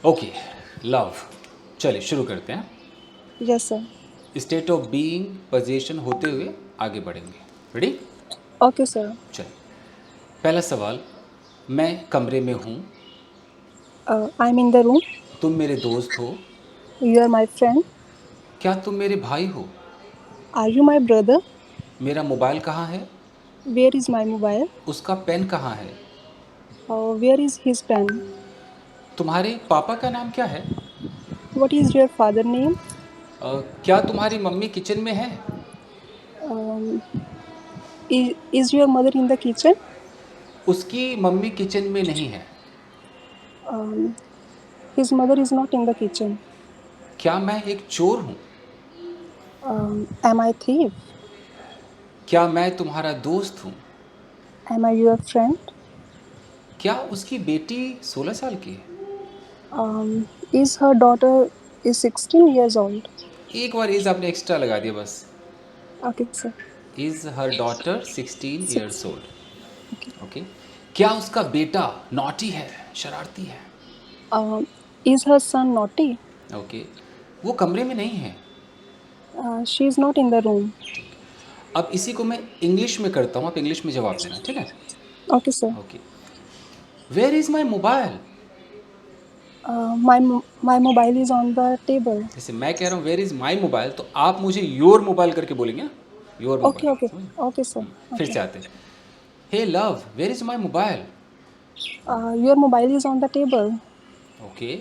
Okay love, चलिए शुरू करते हैं। Yes, sir. State of being position होते हुए आगे बढ़ेंगे। रेडी? Okay, sir. चलिए, पहला सवाल। मैं कमरे में हूँ। I'm in the room. तुम मेरे दोस्त हो। You are my friend. क्या तुम मेरे भाई हो? Are you my brother? मेरा मोबाइल कहाँ है? Where is my mobile? उसका पेन कहाँ है? Where is his pen? तुम्हारे पापा का नाम क्या है? What is your father name? क्या तुम्हारी मम्मी किचन में है? Um, is your mother in the kitchen? उसकी मम्मी किचन में नहीं है। Um, his mother is not in the kitchen. क्या मैं एक चोर हूँ? Am I thief? क्या मैं तुम्हारा दोस्त हूँ? Am I your friend? क्या उसकी बेटी 16 साल की है? Is her daughter is 16 years old? एक बार इज आपने एक्स्ट्रा लगा दिया बस। Okay, sir. Is her daughter 16 Six. Years old. Okay. Okay. क्या उसका बेटा नॉटी है, शरारती है? Is her son naughty? Okay. वो कमरे में नहीं है। She is not in the room. ठीक। अब इसी को मैं इंग्लिश में करता हूँ, आप इंग्लिश में जवाब देना, ठीक है? Okay, sir. Okay. Where is my mobile? My mobile is on the table. जैसे मैं कह रहा हूँ वेयर इज माई मोबाइल, तो आप मुझे योर मोबाइल करके बोलेंगे ना, योर Okay, मोबाइल, okay, समझ? okay, sir. फिर Okay. से आते हैं। Hey Love, where is my mobile? Your mobile is on the table. Okay.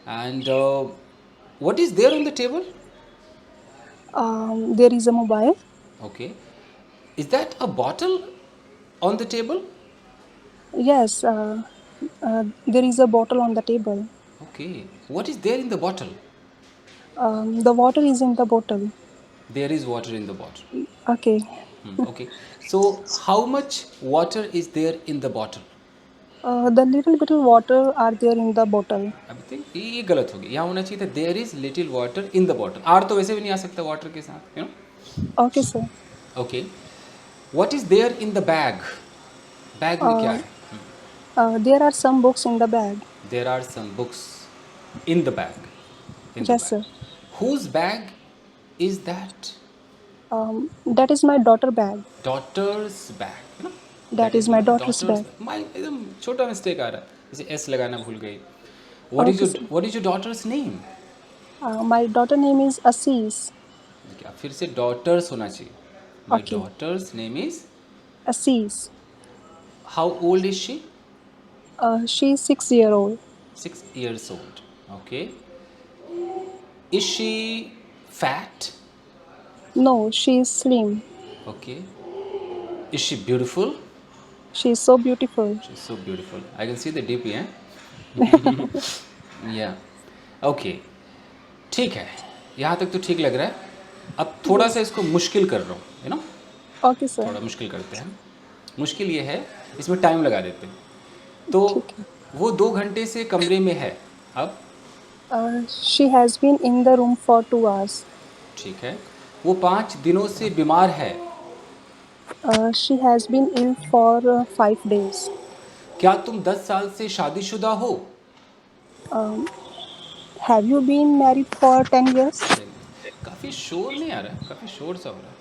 And what is there on the table? There is a mobile. Okay. Is that a bottle on the table? Yes, there is a bottle on the table. Okay. What is there in the bottle? The water is in the bottle. There is water in the bottle. Okay. Okay. So, how much water is there in the bottle? The little bit of water are there in the bottle. अब think ये गलत हो गया, यहाँ होना चाहिए था there is little water in the bottle. आर तो वैसे भी नहीं आ सकता वाटर के साथ, you Okay, sir. No. Okay. What is there in the bag? Bag में क्या Uh, है? there are some books in the bag. There are some books in the bag. In the Yes, bag. sir. Whose bag is that? That is my daughter bag. Daughter's bag, है ना? That that is is my my daughter's daughter's bag. Bag. My एकदम छोटा mistake आ रहा है, जैसे S लगाना भूल गई। Okay, sir. What is your daughter's name? My daughter name is Assis. क्या फिर से डॉटर्स होना चाहिए? My Okay. Daughter's name is. Assis. How old is she? She is 6 years old. 6 years old. Okay. Is she fat? No, she is slim. Okay. Is she beautiful? She is so beautiful. She's so beautiful. I can see the DP, eh? Yeah. Okay. ठीक है, यहाँ तक तो ठीक लग रहा है। अब थोड़ा सा इसको मुश्किल कर रहा हूँ, है ना? Okay, sir. थोड़ा मुश्किल करते हैं। मुश्किल ये है, इसमें टाइम लगा देते हैं। तो ठीक है. वो 2 घंटे से कमरे में है। अब She has been in the room for 2 hours. ठीक है। वो 5 दिनों से बीमार है। She has been ill for 5 days. क्या तुम 10 साल से शादीशुदा हो? Have you been married for 10 years? काफ़ी शोर नहीं आ रहा है, काफ़ी शोर सा हो रहा है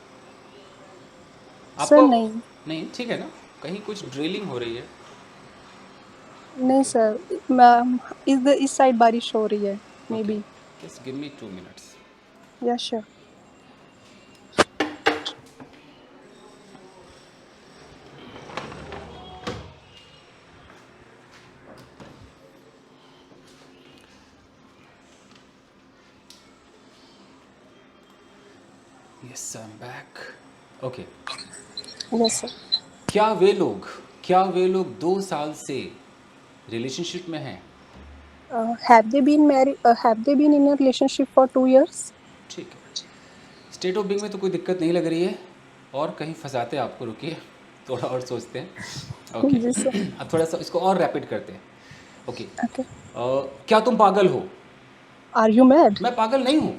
Sir, आपको। नहीं. नहीं, ठीक है ना? कहीं कुछ ड्रिलिंग हो रही है? नहीं सर, इस साइड बारिश हो रही है. Okay, Maybe. Just give me 2 minutes. Yeah, sure. Yes, I am back. Okay. Yes, sir. क्या वे लोग 2 साल से रिलेशनशिप में हैं? Have they been married? Have they been in a relationship for 2 years? ठीक है। स्टेट ऑफ बीइंग में तो कोई दिक्कत नहीं लग रही है, और कहीं फंसाते हैं आपको, रुकिए थोड़ा और सोचते हैं। ओके। जी सर. अब थोड़ा सा इसको और रैपिड करते हैं। ओके। Okay. क्या तुम पागल हो? Are you mad? मैं पागल नहीं हूँ।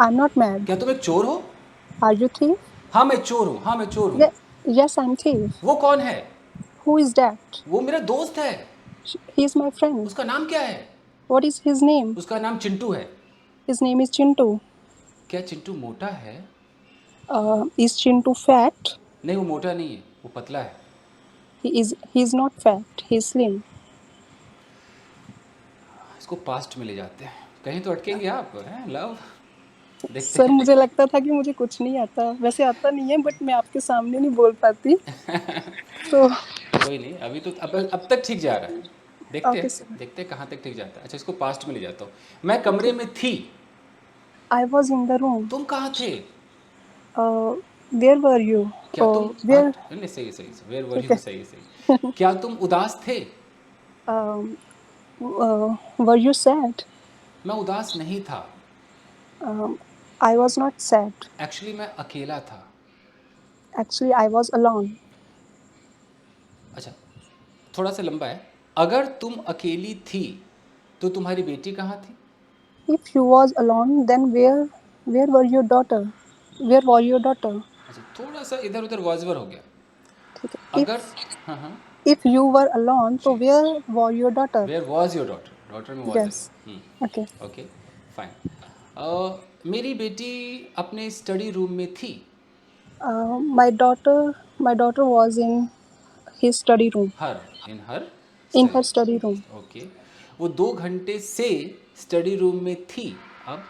I'm not mad. क्या तुम एक चोर हो? Are you thief? हाँ मैं चोर हूँ, हाँ मैं चोर हूँ। Yes, I'm thief. वो कौन है? Who is that? वो मेरा दोस्त है। He is my friend. उसका नाम क्या है? What is his name? उसका नाम चिंटू है। His name is Chintu. क्या चिंटू मोटा है? Is Chintu fat? नहीं, वो मोटा नहीं है, वो पतला है। He's not fat. He's slim. इसको पास्ट में ले जाते हैं, कहीं तो अटकेंगे आप, हैं लव? देखते सर हैं। मुझे लगता था कि मुझे कुछ नहीं आता, वैसे आता नहीं है, बट मैं आपके सामने नहीं बोल पाती। तो कोई नहीं, अभी तो अब तक ठीक जा रहा है। देखते ओके हैं, सर। देखते हैं कहाँ तक ठीक जाता है। अच्छा, इसको पास्ट में ले जाता हूँ। मैं कमरे में थी। I was in the room. तुम कहाँ थे? Where were you? क्या तुम Where? नहीं, सही सही, वेयर वर ठीक यू, है। सही सही। क्या तुम उदास थे? Were you sad? मैं उदास नहीं था। I was not sad. Actually मैं अकेला था। Actually, I was alone. अच्छा, थोड़ा सा लंबा है। अगर तुम अकेली थी तो तुम्हारी बेटी कहाँ थी? If you was alone, then where were your daughter? Where were your daughter? अच्छा, थोड़ा सा इधर उधर वॉइसवर हो गया। ठीक है। अगर हाँ हाँ, If you were alone, तो where were your daughter? Where was your daughter? Daughter में वॉज Yes. है। Okay. Okay, fine. मेरी बेटी अपने स्टडी रूम में थी। My daughter was in his study room. Her in her In her study room. Okay, वो 2 घंटे से स्टडी रूम में थी। अब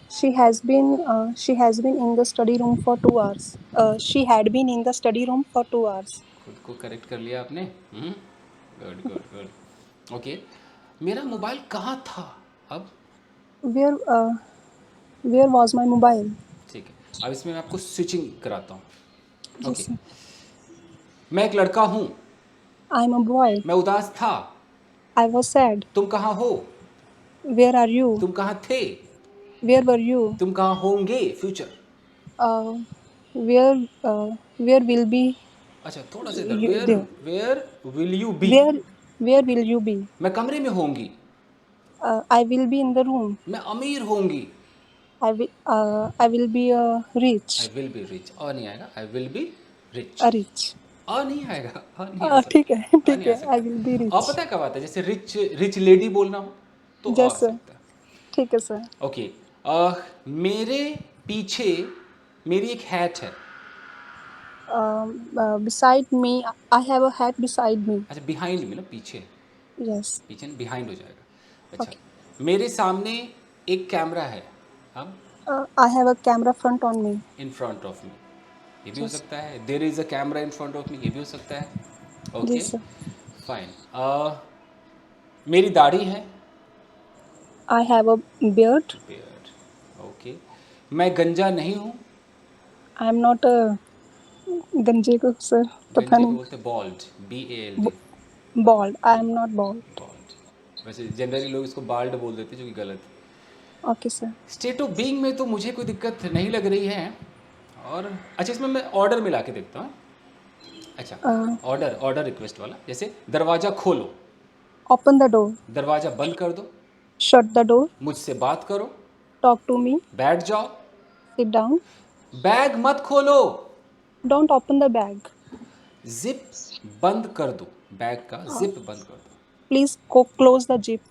She has been in the study room for 2 hours. She had been in the study room for 2 hours. खुद को correct कर लिया आपने। Good good good. ओके, मेरा मोबाइल कहाँ था? अब Where was my mobile? ठीक है, अब इसमें मैं आपको स्विचिंग कराता हूँ। Yes, okay, sir. मैं एक लड़का हूँ। I'm a boy. मैं उदास था। I was sad. तुम कहाँ हो? Where are you? तुम कहाँ थे? Where were you? तुम कहाँ होंगे? फ्यूचर। Where will be अच्छा, थोड़ा सा इधर, you where there? Where will you be? Where will you be? मैं कमरे में होंगी। I will be in the room. मैं अमीर होंगी। I will be rich. I will be rich. और नहीं आएगा, I will be rich. Rich. नहीं आएगा, नहीं आ ठीक है, सकता, ठीक नहीं आ है। I सकता। will be और rich. पता है कब आता है? जैसे रिच रिच लेडी बोलना हो तो आ Yes, sir. सकता है। ठीक है सर। ओके, मेरे पीछे मेरी एक हैट है। Beside me, I have a hat beside me. अच्छा, बिहाइंड में ना, पीछे, Yes. पीछे बिहाइंड हो जाएगा। अच्छा, Okay. मेरे सामने एक कैमरा है। अब I have a camera front on me. In front of me, ये भी हो Yes. सकता है। There is a camera in front of me, ये भी हो सकता है। Okay, Yes, sir. फाइन। मेरी दाढ़ी है। I have a beard. Beard. Okay, मैं गंजा नहीं हूँ। I am not a गंजे को सर पता गंजे को नहीं। बोलते bald, BALD, Bald. I am not bald. Bald. वैसे जनरली लोग इसको बाल्ड बोल देते हैं, जो कि गलत है। Okay, sir. State of being में तो मुझे कोई दिक्कत नहीं लग रही है। और अच्छा, इसमें मैं ऑर्डर मिला के देखता हूँ। अच्छा, ऑर्डर रिक्वेस्ट वाला, जैसे दरवाज़ा खोलो, Open the door. दरवाज़ा बंद कर दो, Shut the door. मुझसे बात करो, Talk to me. बैठ जाओ, Sit down. बैग मत खोलो, Don't open the bag. Zip बंद कर दो, बैग का जिप बंद कर दो। Please close the zip.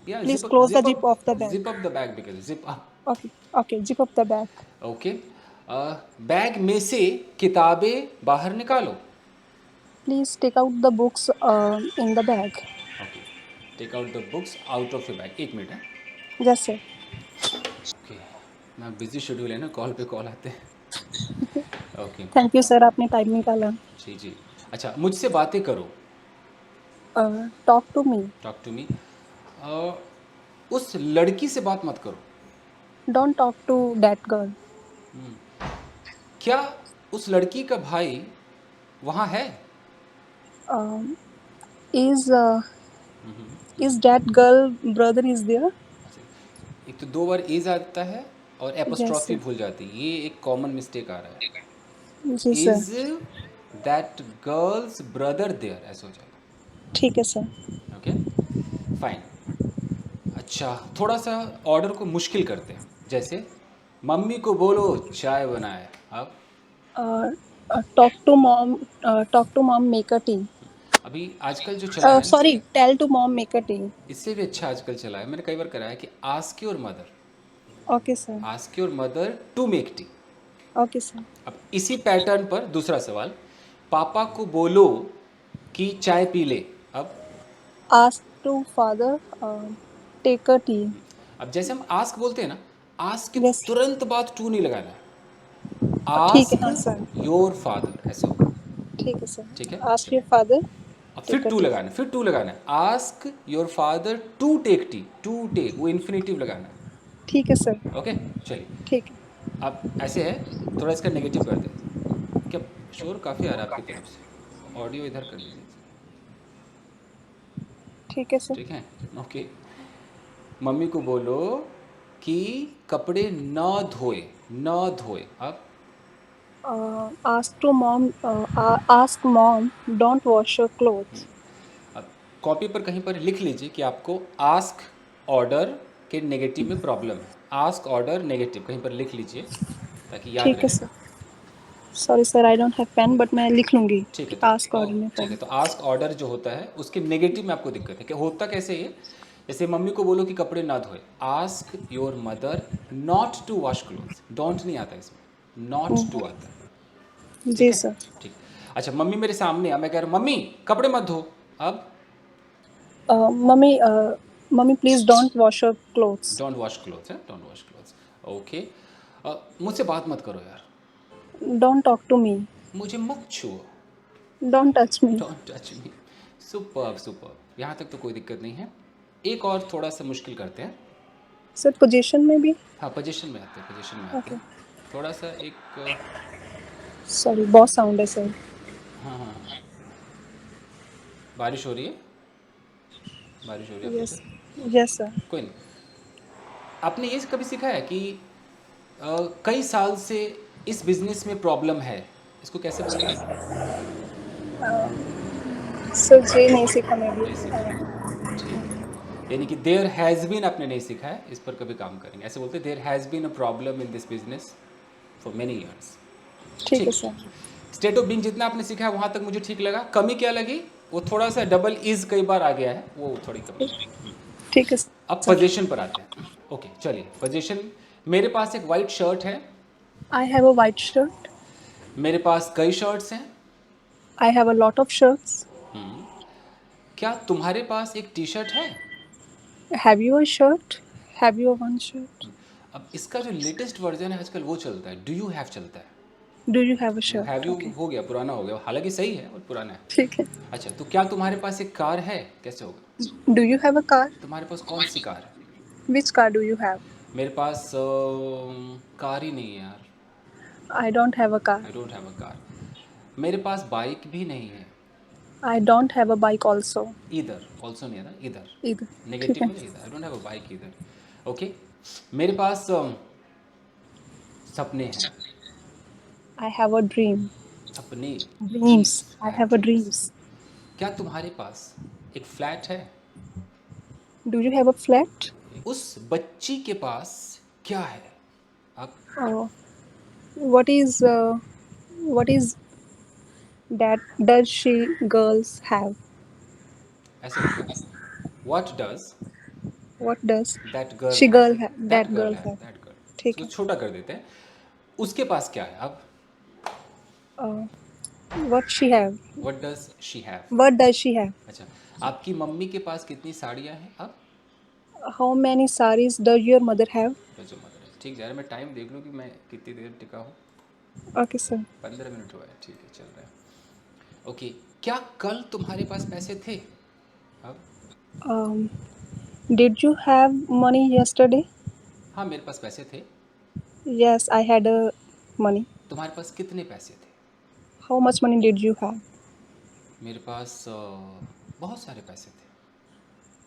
या Please close the zip of the bag. Zip up the bag, because zip up. Okay. Okay. Zip up the bag. Okay, bag में से किताबें बाहर निकालो। Please take out the books in the bag. Okay, take out the books out of the bag. 1 minute है। Yes, sir. Okay, ना busy schedule है ना, call पे कॉल आते हैं। Okay, Thank you, sir. आपने टाइम निकाला. जी जी। अच्छा, मुझसे बातें करो, Talk to me. Talk to me. उस लड़की से बात मत करो। Don't talk to that girl. क्या उस लड़की का भाई वहाँ है? Is that girl brother is there? एक तो 2 बार इज आता है और एपोस्ट्रॉफी Yes, भूल जाती है, ये एक कॉमन मिस्टेक आ रहा है। जी sir. Is that girl's brother there, ऐसा हो जाएगा। ठीक है सर. Okay, fine. अच्छा, थोड़ा सा ऑर्डर को मुश्किल करते हैं, जैसे मम्मी को बोलो चाय बनाए। अब Talk to mom. Make a tea. अब अभी आजकल जो चला है ना, Sorry, tell to mom make a tea. इससे भी अच्छा आजकल चला है, मैंने कई बार कराया कि ask your mother, Okay, sir. Ask your mother to make tea. Okay, sir. अब इसी पैटर्न पर दूसरा सवाल, पापा को बोलो कि चाय पी ले। अब Ask to father, take a tea. अब जैसे हम आस्क बोलते हैं ना, आस्क के Yes. तुरंत बाद टू नहीं लगाना है, ठीक है, आस्क हाँ सर. योर फादर ऐसे होगा। ठीक है सर. ठीक है, Ask your चलिए। father, अब फिर take a टू tea. लगाना है, फिर टू लगाना है, ask your father to take tea, to take वो इन्फिनेटिव लगाना है। ठीक है सर. ओके, चलिए। ठीक है. अब ऐसे है, थोड़ा इसका नेगेटिव कर देते हैं। क्या शोर काफ़ी आ रहा है आपकी तरफ से, ऑडियो इधर कर लीजिए। ठीक है सर. ठीक है, ओके। मम्मी को बोलो कि कपड़े न धोए, न धोए। अब Ask mom, don't wash your clothes. अब कॉपी पर कहीं पर लिख लीजिए कि आपको आस्क ऑर्डर के नेगेटिव में प्रॉब्लम है, आस्क ऑर्डर नेगेटिव कहीं पर लिख लीजिए ताकि याद ठीक है रहे। Sir. Sorry sir, I don't have pen, but मैं लिख लूंगी ठीक कि है, तो आस्क ऑर्डर में ठीक है, फॉर्म. तो आस्क ऑर्डर जो होता है उसके नेगेटिव में आपको दिक्कत है कि होता कैसे ये, जैसे मम्मी को बोलो कि कपड़े ना धोए, ask your mother not to wash clothes, don't नहीं आता इसमें, नॉट टू आता है। ठीक जी है, सर. ठीक। अच्छा, मम्मी मेरे सामने है, मैं कह रहा हूँ मम्मी कपड़े मत धो। अब mummy, mummy please don't wash your clothes. Don't wash clothes है, डोंट वॉश क्लोथ्स। ओके, मुझसे बात मत करो यार, डोंट टॉक टू मी. मुझे मत छुओ, don't touch me. Don't touch me. Superb, superb, यहाँ तक तो कोई दिक्कत नहीं है। एक और थोड़ा सा मुश्किल करते हैं। सर पोजीशन में भी. हाँ, पोजीशन में आते हैं, पोजीशन में आते ओके. हैं। थोड़ा सा एक सॉरी, बहुत साउंड है सर. हाँ हाँ हाँ, बारिश हो रही है, बारिश हो रही है आपके यस. उधर? Yes sir. कोई नहीं। आपने ये कभी सीखा है कि कई साल से इस बिजनेस में प्रॉब्लम है, इसको कैसे बोलेंगे? सर ये नहीं सीखा मैं भी. नहीं सीखा, ठीक है। यानी कि देयर हैज़ बीन आपने नहीं सीखा है, इस पर कभी काम करेंगे, ऐसे बोलते there has been a problem in this business for many years. ठीक है ठीक। सर. स्टेट ऑफ बीइंग जितना आपने सीखा है वहाँ तक मुझे ठीक लगा, कमी क्या लगी, वो थोड़ा सा डबल इज कई बार आ गया है, वो थोड़ी कमी लगी। ठीक है अब सर. पोजीशन पर आते हैं। ओके, चलिए पोजीशन। मेरे पास एक वाइट शर्ट है, I have a white shirt. मेरे पास कई शर्ट्स हैं। I have a lot of shirts. क्या तुम्हारे पास एक टी शर्ट है? Have you a shirt? Have you a one shirt? अब इसका जो लेटेस्ट वर्जन है आजकल वो चलता है, डू यू हैव चलता है। Do you have a have shirt? You okay. हो गया, पुराना हो गया, हालांकि सही है और पुराना है। ठीक है. अच्छा, तो क्या तुम्हारे पास एक कार है? कैसे होगा? Do you have a car? तुम्हारे पास कौन सी कार है? Which car do you have? मेरे पास कार ही नहीं है यार, आई don't have a car. I don't have a car. मेरे पास बाइक भी नहीं है। आई don't have a bike also. इधर ऑल्सो नहीं है ना, इधर इधर. ठीक नेगेटिव है. में, इधर आई डोंट हैव अ बाइक इधर। ओके, मेरे पास सपने हैं, आई हैव अ ड्रीम. सपने, dreams. Dreams, I I have have a dreams. Dreams. क्या तुम्हारे पास एक फ्लैट है? Do you have a flat? उस बच्ची के पास क्या है? अब what is what is that does she girls have? ऐसे बोलो, what does what does that girl she have, girl have, that that girl girl have, have? That girl. ठीक इसको है. छोटा कर देते हैं, उसके पास क्या है? अब what she have? What does she have. What does she have? अच्छा, आपकी मम्मी के पास कितनी साड़ियाँ हैं? अब how many saris does your mother have? जो मदर है, ठीक है, मैं टाइम देख लूँ कि मैं कितनी देर टिका हूँ। Okay sir. 15 मिनट हुआ है, ठीक है, चल रहा है। ओके, क्या कल तुम्हारे पास पैसे थे? अब did you have money yesterday? हाँ, मेरे पास पैसे थे। Yes, I had a money. तुम्हारे पास कितने पैसे थे? How much money did you have? मेरे पास बहुत सारे पैसे थे।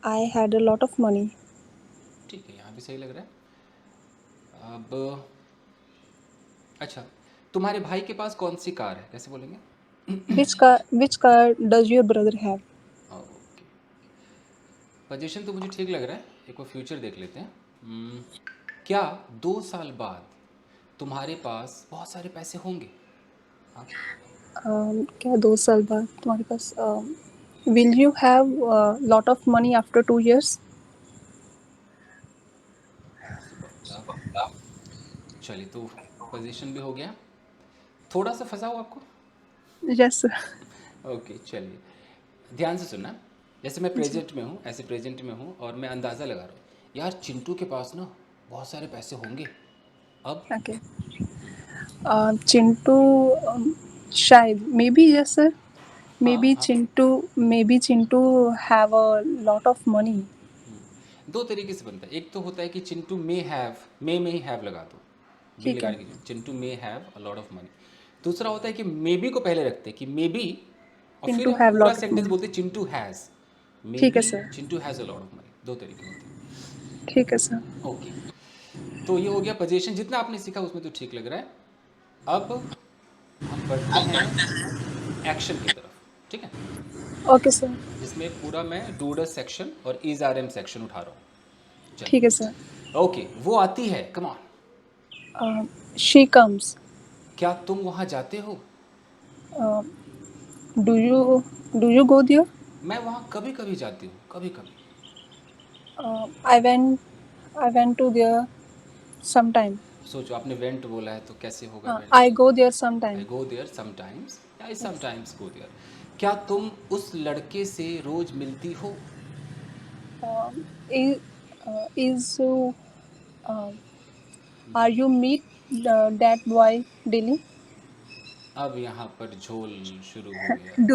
I had a lot of money. ठीक है, यहाँ भी सही लग रहा है। अब अच्छा, तुम्हारे भाई के पास कौन सी कार है? कैसे बोलेंगे? Which car does your brother have? Okay, position तो मुझे ठीक लग रहा है, एक बार फ्यूचर देख लेते हैं। क्या 2 साल बाद तुम्हारे पास बहुत सारे पैसे होंगे? हाँ, क्या 2 साल बाद तुम्हारे पास Will you have a lot of money after 2 years? Super. चलिए, तो पोजीशन भी हो गया। थोड़ा सा फंसाओ आपको। Yes, sir. ओके, चलिए ध्यान से सुनना। जैसे मैं जी। प्रेजेंट में हूँ, ऐसे प्रेजेंट में हूँ और मैं अंदाज़ा लगा रहा हूँ, यार चिंटू के पास ना बहुत सारे पैसे होंगे। अब Okay. Chintu, शायद, maybe, yes, sir. हाँ हाँ, Maybe Chintu have a lot of money. दो तरीके से बनता है। एक तो होता है कि चिंटू मे हैव, मे में ही हैव लगा दो, बी ठीक है। लगाने की जरूरत, Chintu may have a lot of money. दूसरा होता है कि मे बी को पहले रखते हैं कि मे बी, और फिर Chintu हम have पूरा lot of सेंटेंस money. बोलते हैं चिंटू हैज़, मे ठीक है be sir. Chintu has a lot of money. दो तरीके होते हैं। ठीक है सर। ओके, तो ये हो गया पोजीशन। जितना आपने सीखा उसमें तो ठीक लग रहा है। अब हम बढ़ते हैं एक्शन की तरफ, ठीक है, ओके सर। जिसमें पूरा मैं डूडर सेक्शन और इज आर एम सेक्शन उठा रहा हूँ। ठीक है चलिए, सर। ओके, वो आती है, कम ऑन। She comes. क्या तुम वहाँ जाते हो? Do you do you go there? मैं वहाँ कभी कभी जाती हूँ, कभी कभी। I went to there sometime. सोचो, आपने वेंट बोला है तो कैसे होगा हाँ, went? I go there I sometime. Go there sometimes, I sometimes go there. क्या तुम उस लड़के से रोज मिलती हो? Is are you meet that boy daily? अब यहाँ पर झोल शुरू हो गया।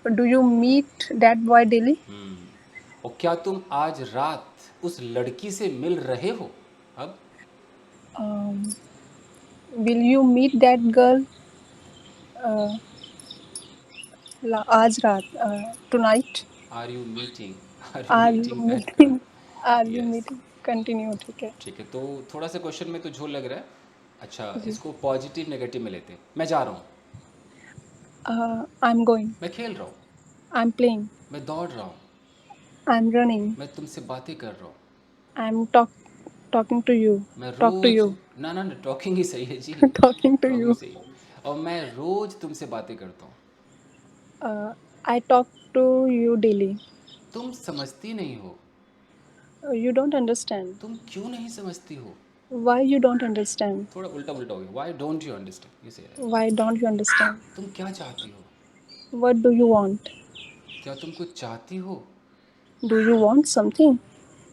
Do you meet that boy daily? और क्या तुम आज रात उस लड़की से मिल रहे हो? अब will you meet that girl आज रात? Tonight? Are you meeting, are you are you meeting that meeting? Are girl? You yes, meeting? Continue, ठीक है। ठीक है। तो थोड़ा सा क्वेश्चन में तो झोल लग रहा है। अच्छा, जी। इसको पॉजिटिव नेगेटिव में लेते हैं। मैं जा रहा हूँ, आई एम गोइंग। मैं खेल रहा हूँ, आई एम प्लेइंग। मैं दौड़ रहा हूँ, आई एम रनिंग। मैं तुमसे बातें कर रहा हूँ, I am talking to you. मैं टॉक टू रोज, यू। ना ना ना, टॉकिंग ही सही है जी, टॉकिंग टू टॉकिंग यू। सही है। और मैं रोज तुमसे बातें करता हूँ। I talk to you daily. तुम समझती नहीं हो। You don't understand. तुम क्यों नहीं समझती हो? Why you don't understand? थोड़ा उल्टा उल्टा हो गया। वाई डोंट यू अंडरस्टैंड, ये सही है। Why don't you understand? तुम क्या चाहती हो? What do you want? क्या तुम कुछ चाहती हो? Do you want something?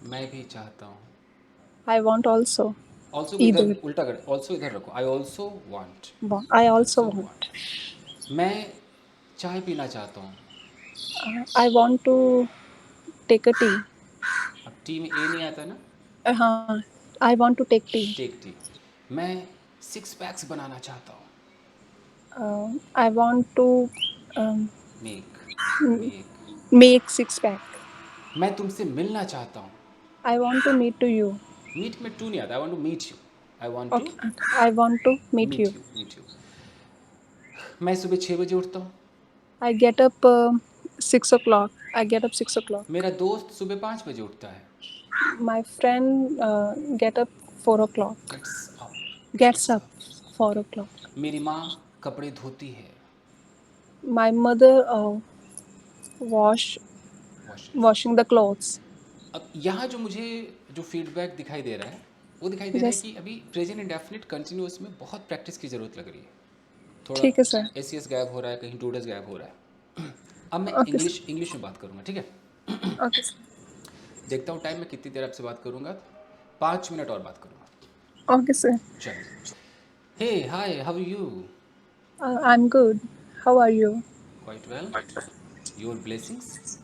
मैं भी चाहता हूँ। I want also. ऑल्सो को इधर इधर। उल्टा कर, ऑल्सो इधर रखो। I also want, I I also also want. Want. मैं चाय पीना चाहता हूँ। I want to take a tea. अब टी में ए नहीं आता ना। हाँ, I want to take tea. Take tea. मैं सिक्स पैक्स बनाना चाहता हूँ। I want to make, make. Make six pack. मैं तुमसे मिलना चाहता हूँ। I want to meet to you. Meet में टू नहीं आता। आई want to meet you, I want to okay, I want to meet meet you. You, meet you. मैं सुबह 6 बजे उठता हूँ। I get up 6 o'clock. I get up 6 o'clock. मेरा दोस्त सुबह 5 बजे उठता है। My friend get up 4 o'clock. Gets up, Gets gets up up. 4 o'clock. मेरी माँ कपड़े धोती है। My mother wash washing. washing the clothes. अब यहाँ जो मुझे जो फीडबैक दिखाई दे रहा है, वो दिखाई दे रहा है Yes, कि अभी प्रेजेंट इंडेफिनिट कंटिन्यूअस में बहुत प्रैक्टिस की ज़रूरत लग रही है। थोड़ा ठीक है सर। एस सी एस गायब हो रहा है, कहीं डूडस गायब हो रहा है। अब मैं ओके इंग्लिश सर। इंग्लिश में बात करूँगा, ठीक है। Okay sir. देखता हूँ टाइम में कितनी देर आपसे बात करूँगा। 5 मिनट और बात करूँगा। Okay sir. चलिए। Hey hi, how you? I'm good. How are you? Quite well, your blessings.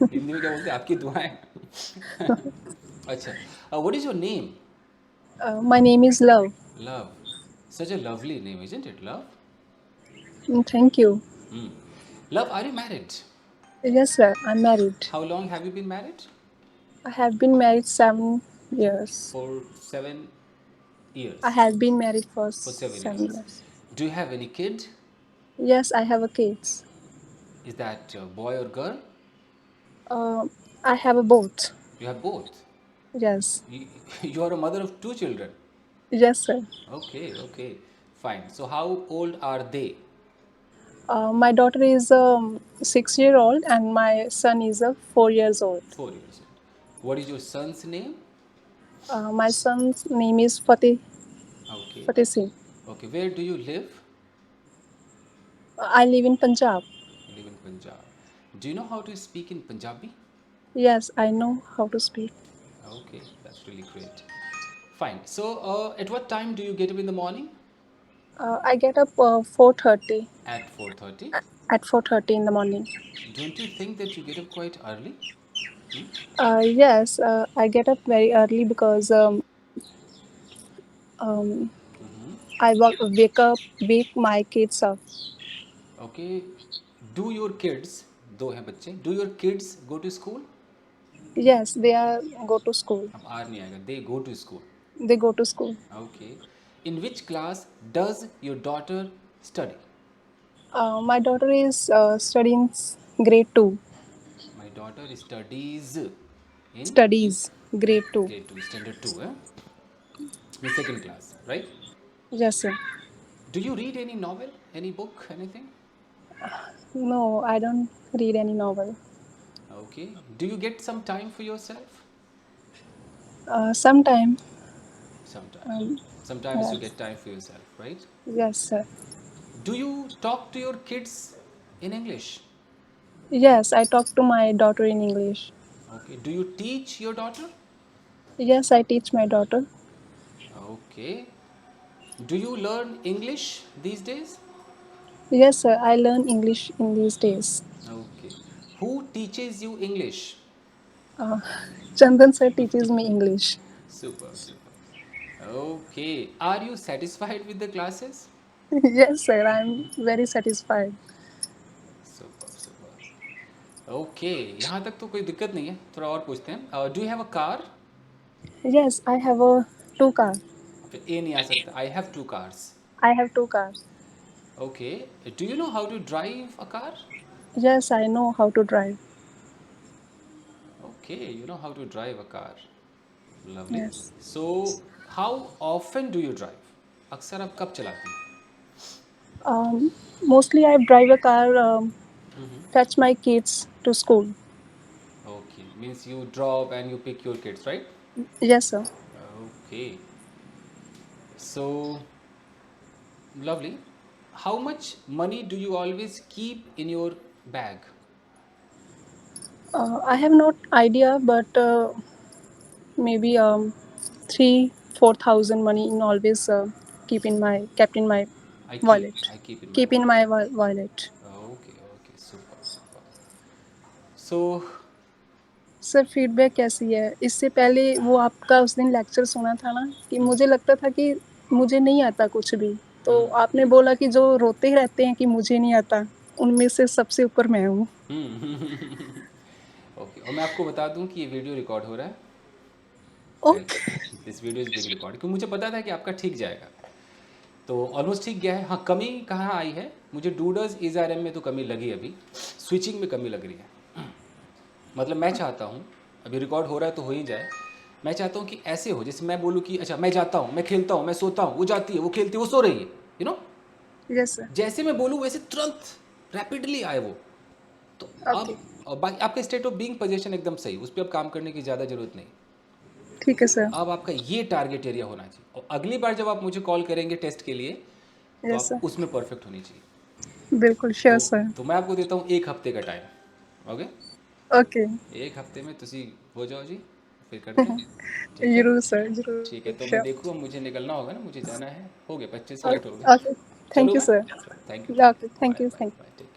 Hindi में क्या बोलते हैं? आपकी दुआएं। अच्छा, what is your name? My name is Love. Love, such a lovely name, isn't it? Love. Thank you. Love, are you married? Yes, sir. I'm married. How long have you been married? I have been married 7 years. For 7 I years. have been married for For 7 years. 7 years. Do you have any kid? Yes, I have a kids. Is that boy or girl? Uh, I have a both. You have both. Yes. You are a mother of 2 children. Yes, sir. Okay, okay, fine. So how old are they? My daughter is 6 year old and my son is 4 years old. 4 years old. What is your son's name? My son's name is Okay. Fateh Singh. Okay. Where do you live? I live in Punjab. You live in Punjab. Do you know how to speak in Punjabi? Yes, I know how to speak. Okay, that's really great. Fine. So, at what time do you get up in the morning? I get up 4:30 At 4:30. at 4:30 in the morning. Don't you think that you get up quite early? Hmm? Yes, I get up very early because um, Mm-hmm. wake my kids up. Okay. Do your kids, दो हैं बच्चे, do your kids go to school? Yes, they are go to school. अब are नहीं आएगा. They go to school. They go to school. Okay. In which class does your daughter study? My daughter is studying grade 2. My daughter studies in Studies grade 2. grade 2, standard 2, eh? In second class, right? Yes, sir. Do you read any novel, any book, anything? No, I don't read any novel. Okay. Do you get some time for yourself? Sometime. Sometimes. Um, Sometimes you yes. get time for yourself, right? Yes, sir. Do you talk to your kids in English? Yes, I talk to my daughter in English. Okay. Do you teach your daughter? Yes, I teach my daughter. Okay. Do you learn English these days? Yes, sir. I learn English in these days. Okay. Who teaches you English? Uh, Chandan sir teaches me English. Super, super. Okay. Are you satisfied with the classes? Yes, sir. I'm very satisfied. Super super. Okay, यहाँ तक तो कोई दिक्कत नहीं है. थोड़ा और पूछते हैं. Do you have a car? Yes, I have a two car. फिर ए नहीं आ सकता. I have two cars. I have two cars. Okay. Do you know how to drive a car? Yes, I know how to drive. Okay, you know how to drive a car. Lovely. Yes. So how often do you drive? अक्सर आप कब चलाती हैं? Mostly I drive a car, fetch my kids to school. Okay, means you drop and you pick your kids, right? Yes, sir. Okay. So lovely. How much money do you always keep in your bag? I have not idea, but maybe 3-4 thousand money in always kept in my wallet. I keep in my Keep in wallet. my wallet. Okay, okay, super, super. So, sir feedback कैसी है? इससे पहले वो आपका उस दिन lecture सुना था ना कि मुझे लगता था कि मुझे नहीं आता कुछ भी, तो आपने बोला कि जो रोते ही रहते हैं कि मुझे नहीं आता, उनमें से सबसे ऊपर मैं हूँ. ओके. और मैं आपको बता दूं कि ये वीडियो रिकॉर्ड हो रहा है. Okay. This video is big record, क्योंकि मुझे पता था कि आपका ठीक जाएगा. तो ऑलमोस्ट ठीक गया है. हाँ, कमी कहाँ आई है? मुझे डूडर्स EZRM में तो कमी लगी अभी. स्विचिंग में कमी लग रही है. मतलब मैं चाहता हूँ, अभी रिकॉर्ड हो रहा है तो हो ही जाए. मैं चाहता हूँ कि ऐसे हो जैसे मैं बोलूँ कि अच्छा मैं जाता हूँ, मैं खेलता हूँ, मैं सोता हूँ, वो जाती है, वो खेलती है, वो सो रही है. You know, yes sir. जैसे मैं बोलूँ वैसे तुरंत रैपिडली आए वो. तो ओके. अब बाकी आपका स्टेट ऑफ बीइंग पोजीशन एकदम सही, उस पर अब काम करने की ज़्यादा ज़रूरत नहीं. ठीक है सर. अब आपका ये टारगेट एरिया होना चाहिए. और अगली बार जब आप मुझे कॉल करेंगे टेस्ट के लिए, तो यस आप सर. उसमें परफेक्ट होनी चाहिए. बिल्कुल श्योर सर. तो मैं आपको देता हूँ 1 हफ्ते का टाइम. Okay, okay. 1 हफ्ते में तुसी हो जाओ जी, फिर करते हैं. ठीक है. जरूर सर, जरूर. ठीक है. तो मैं श्योर. देखूँ, मुझे निकलना होगा ना, मुझे जाना है. हो गए 25 मिनट हो गए. ओके. थैंक चलो यू मैं. Sir. Thank you. Okay. Thank bye you. Bye thank bye.